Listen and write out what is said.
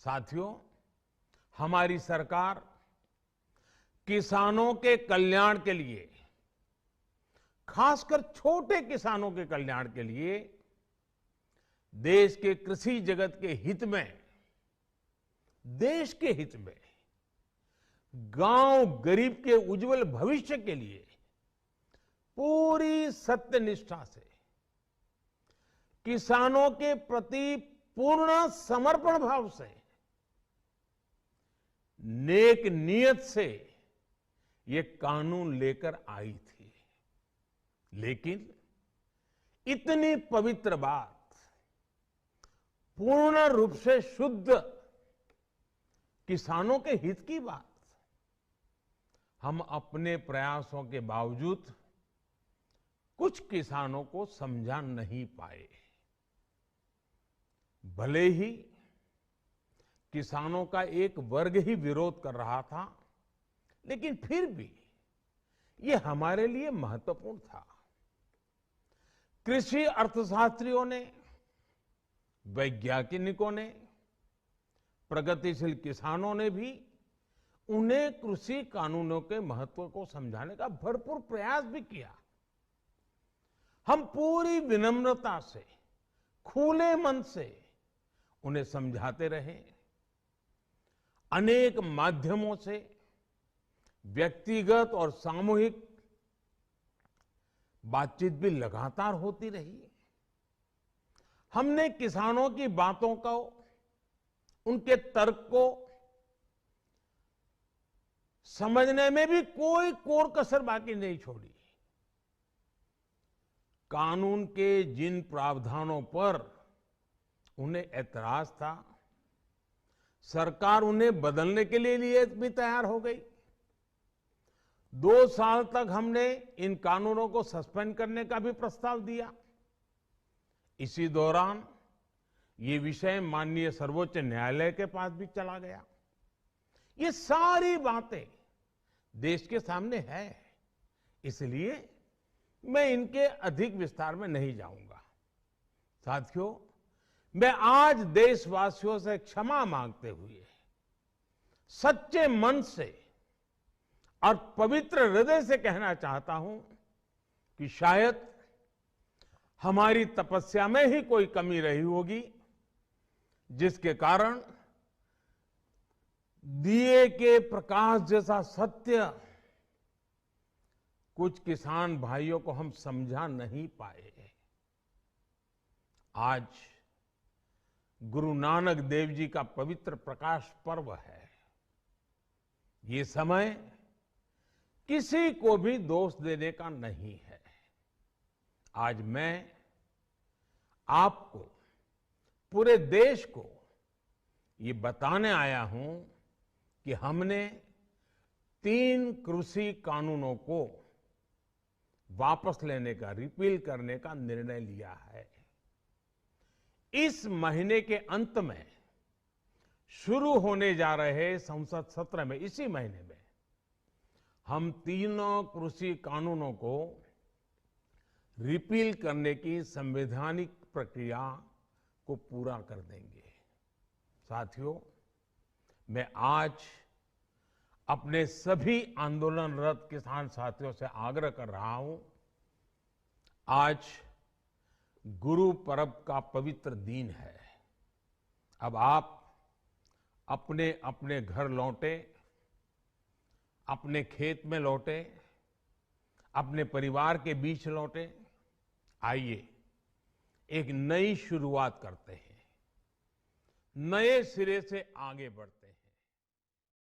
साथियों, हमारी सरकार किसानों के कल्याण के लिए, खासकर छोटे किसानों के कल्याण के लिए देश के कृषि जगत के हित में, देश के हित में, गांव गरीब के उज्जवल भविष्य के लिए पूरी सत्यनिष्ठा से, किसानों के प्रति पूर्ण समर्पण भाव से, नेक नियत से ये कानून लेकर आई थी। लेकिन इतनी पवित्र बात, पूर्ण रूप से शुद्ध किसानों के हित की बात, हम अपने प्रयासों के बावजूद कुछ किसानों को समझा नहीं पाए। भले ही किसानों का एक वर्ग ही विरोध कर रहा था, लेकिन फिर भी ये हमारे लिए महत्वपूर्ण था। कृषि अर्थशास्त्रियों ने, वैज्ञानिकों ने, प्रगतिशील किसानों ने भी उन्हें कृषि कानूनों के महत्व को समझाने का भरपूर प्रयास भी किया। हम पूरी विनम्रता से, खुले मन से उन्हें समझाते रहे। अनेक माध्यमों से व्यक्तिगत और सामूहिक बातचीत भी लगातार होती रही। हमने किसानों की बातों को, उनके तर्क को समझने में भी कोई कोर कसर बाकी नहीं छोड़ी। कानून के जिन प्रावधानों पर उन्हें ऐतराज था, सरकार उन्हें बदलने के लिए भी तैयार हो गई। 2 साल तक हमने इन कानूनों को सस्पेंड करने का भी प्रस्ताव दिया। इसी दौरान ये विषय माननीय सर्वोच्च न्यायालय के पास भी चला गया। ये सारी बातें देश के सामने है, इसलिए मैं इनके अधिक विस्तार में नहीं जाऊंगा। साथियों, मैं आज देशवासियों से क्षमा मांगते हुए सच्चे मन से और पवित्र हृदय से कहना चाहता हूं कि शायद हमारी तपस्या में ही कोई कमी रही होगी, जिसके कारण दिए के प्रकाश जैसा सत्य कुछ किसान भाइयों को हम समझा नहीं पाए। आज गुरु नानक देव जी का पवित्र प्रकाश पर्व है। ये समय किसी को भी दोष देने का नहीं है। आज मैं आपको, पूरे देश को ये बताने आया हूं कि हमने 3 कृषि कानूनों को वापस लेने का, रिपील करने का निर्णय लिया है। इस महीने के अंत में शुरू होने जा रहे संसद सत्र में, इसी महीने में, हम तीनों कृषि कानूनों को रिपील करने की संवैधानिक प्रक्रिया को पूरा कर देंगे। साथियों, मैं आज अपने सभी आंदोलनरत किसान साथियों से आग्रह कर रहा हूं, आज गुरु पर्व का पवित्र दिन है। अब आप अपने अपने घर लौटे, अपने खेत में लौटे, अपने परिवार के बीच लौटे। आइए एक नई शुरुआत करते हैं, नए सिरे से आगे बढ़ते हैं।